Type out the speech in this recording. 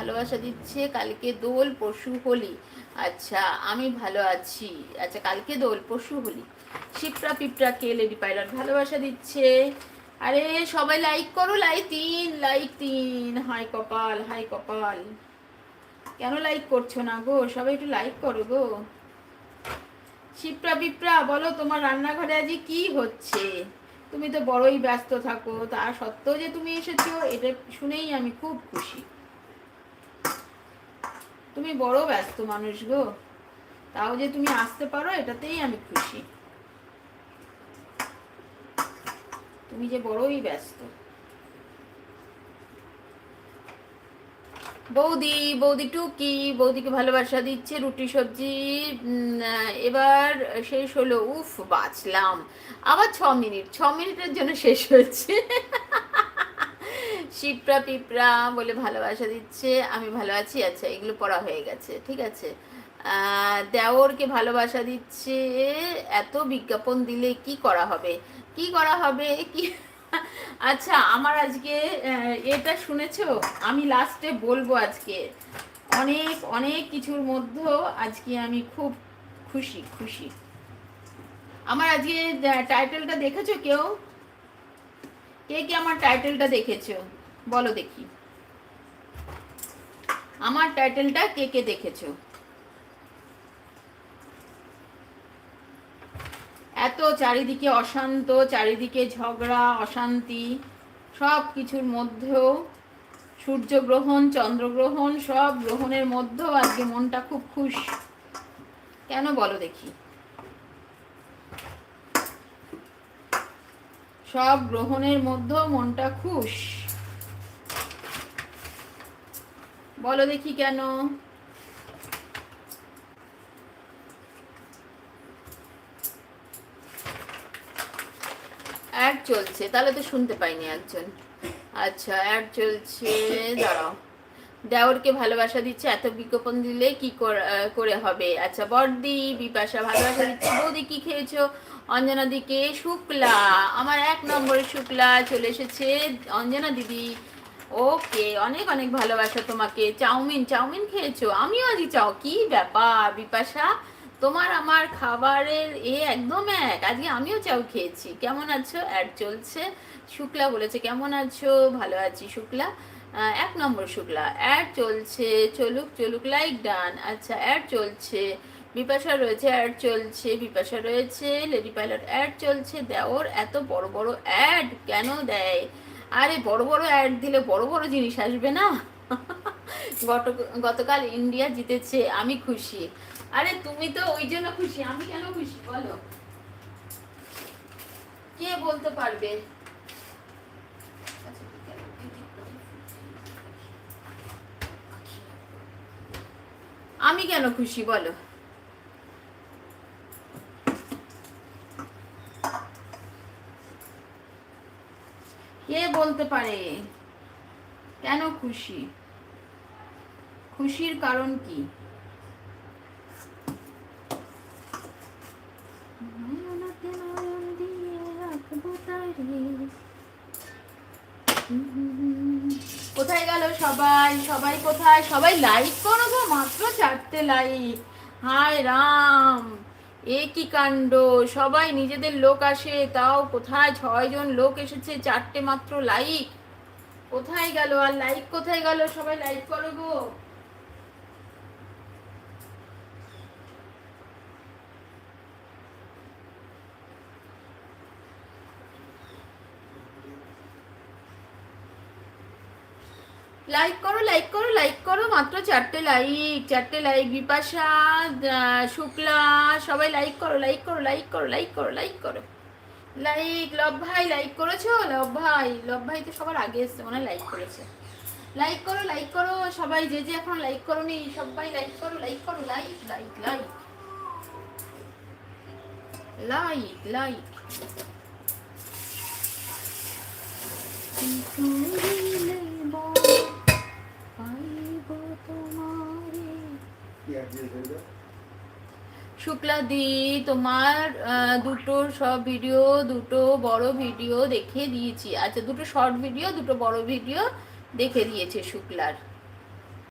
ভালোবাসা দিচ্ছে। কালকে দোল পরশু হোলি। আচ্ছা আমি ভালো আছি। আচ্ছা কালকে দোল পরশু হোলি। শিপ্রা পিঁপড়া কে লেডি পাইলট ভালোবাসা দিচ্ছে। আরে সবাই লাইক করো, লাইক 3 হাই কপাল, হাই কপাল। কেন লাইক করছো না গো? সবাই একটু লাইক করো গো। শিপ্রা পিঁপড়া বলো তোমার রান্নাঘরে আজ কি হচ্ছে? তুমি তো বড়ই ব্যস্ত থাকো, তা সত্ত্বেও যে তুমি এসেছো এটা শুনেই আমি খুব খুশি। তুমি বড় ব্যস্ত মানুষ গো, তাও যে তুমি আসতে পারো এটাতেই আমি খুশি। তুমি যে বড়ই ব্যস্ত। বৌদি, বৌদি টুকি, বৌদিকে ভালোবাসা দিচ্ছে। রুটি সবজি এবার শেষ হলো। উফ বাঁচলাম। আবার 6 মিনিট, 6 মিনিটের জন্য শেষ হয়েছে। শিপ্রা পিঁপড়া বলে ভালোবাসা দিচ্ছে। আমি ভালো আছি। আচ্ছা এগুলো পড়া হয়ে গেছে, ঠিক আছে। দেওরকে ভালোবাসা দিচ্ছে। এত বিজ্ঞাপন দিলে কি করা হবে, কি করা হবে কি? আচ্ছা আমার আজকে এটা শুনেছো, আমি লাস্টে বলবো আজকে অনেক অনেক কিছুর মধ্যেও আজকে আমি খুব খুশি খুশি। আমার আজকে টাইটেলটা দেখেছো কেউ? কে কে আমার টাইটেলটা দেখেছো বলো দেখি। আমার টাইটেলটা কে কে দেখেছো? এত চারিদিকে অশান্ত, চারিদিকে ঝগড়া অশান্তি, সব কিছুর মধ্যেও সূর্যগ্রহণ চন্দ্রগ্রহণ সব গ্রহণের মধ্যেও আজকে মনটা খুব খুশ। কেন বলো দেখি? সব গ্রহণের মধ্যেও মনটা খুশ, বলো দেখি কেন? অ্যাড চলছে, তাহলে তো শুনতে পাইনি একজন। আচ্ছা অ্যাড চলছে, দাঁড়াও। দেওরকে ভালোবাসা দিচ্ছে। এত বিজ্ঞাপন দিলে কি করে হবে? আচ্ছা বড়দি বিপাশা ভালোবাসা দিচ্ছে। বৌদি কি খেয়েছো? অঞ্জনা দিকে শুক্লা, আমার 1 নম্বরের শুক্লা চলে এসেছে। অঞ্জনা দিদি ওকে, অনেক অনেক ভালোবাসা তোমাকে। চাউমিন, চাউমিন খেয়েছো? আমিও আজই চাও। কি ব্যাপার বিপাশা, তোমার আমার খাবারের একদম এক। আজকে আমিও চাউ খেয়েছি। কেমন আছো? অ্যাড চলছে। শুক্লা বলেছে কেমন আছো? ভালো আছি শুক্লা। 1 নম্বর শুক্লা। অ্যাড চলছে, চলুক চলুক, লাইক ডান। আচ্ছা অ্যাড চলছে। বিপাশা রয়েছে, অ্যাড চলছে। বিপাশা রয়েছে, লেডি পাইলট অ্যাড চলছে। দেওর এত বড় বড় অ্যাড কেন দেয়? আরে বড় বড় অ্যাড দিলে বড় বড় জিনিস আসবে না? গতকাল ইন্ডিয়া জিতেছে, আমি খুশি। আরে তুমি তো ওই জন্য খুশি, আমি কেন খুশি বলো? কে বলতে পারবে? আমি কেন খুশি বলো? কে বলতে পারে কেন খুশি? খুশির কারণ কি? কোথায় গেল সবাই? সবাই কোথায়? সবাই লাইক করো গো, মাত্র 4টে লাইক। হায় রাম, এ কি কাণ্ড! সবাই নিজেদের লোক আসে, তাও কোথায় 6 জন লোক এসেছে, 4টে মাত্র লাইক। কোথায় গেল আর লাইক? কোথায় গেল? সবাই লাইক করো গো। লাইক করো, লাইক করো, লাইক করো, মাত্র 4টে লাইক, 4টে লাইক। বিপাশা, শুক্লা, সবাই লাইক করো, লাইক করো, লাইক করো, লাইক করো, লাইক করো, লাইক। লব ভাই লাইক করেছো? লব ভাই, লব ভাই তো সবার আগে এসছে মনে হয়, লাইক করেছে। লাইক করো, লাইক করো সবাই, যে যে এখন লাইক করোনি সবাই লাইক করো, লাইক করো, like like like like like. Shukla দি তোমার দুটো সব ভিডিও, দুটো বড় ভিডিও দেখে দিয়েছি। আচ্ছা দুটো শর্ট ভিডিও, দুটো বড় ভিডিও দেখে দিয়েছে শুক্লার।